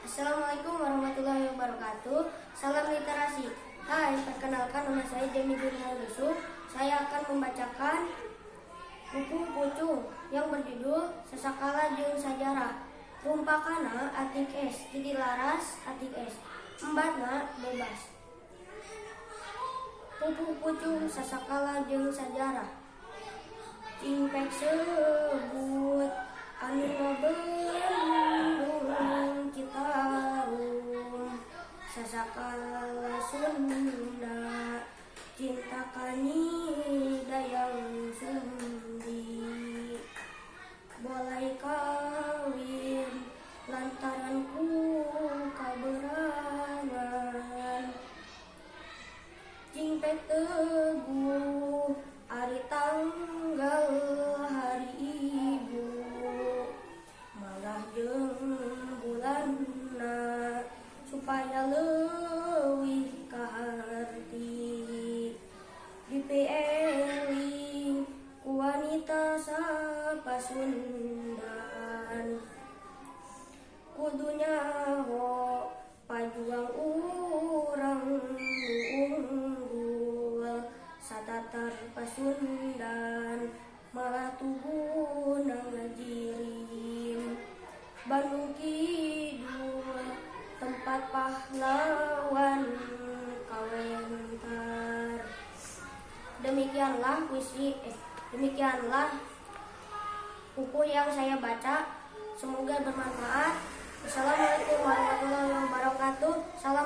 Assalamualaikum warahmatullahi wabarakatuh. Salam literasi. Hai, perkenalkan nama saya Jami Kurniawan Yusuf. Saya akan membacakan buku Pucung yang berjudul Sasakala Jeung Sajarah. Rumpakana atik es, jadi laras atik es. Embatna bebas. Pupu Pucung Sasakala Jeung Sajarah. Cingpek sebut anu ngabendung Citarum. Sasakala Sunda cinta kanyi dayang Sundi. Boleh kawin lantaran ku kaberangan. Cingpek teguh ari tanggal hari ibu. Malah jeung bulanna supaya leuwih kaharti. Dipieling ku wanita sapasundan. Kudunya ho pajuang urang unggul. Satatar pasundan malah tuhuna ngajirim. Bandung Kidul tempat pahlawan kawentar. Demikianlah buku yang saya baca. Semoga bermanfaat. Assalamualaikum warahmatullahi wabarakatuh. Salam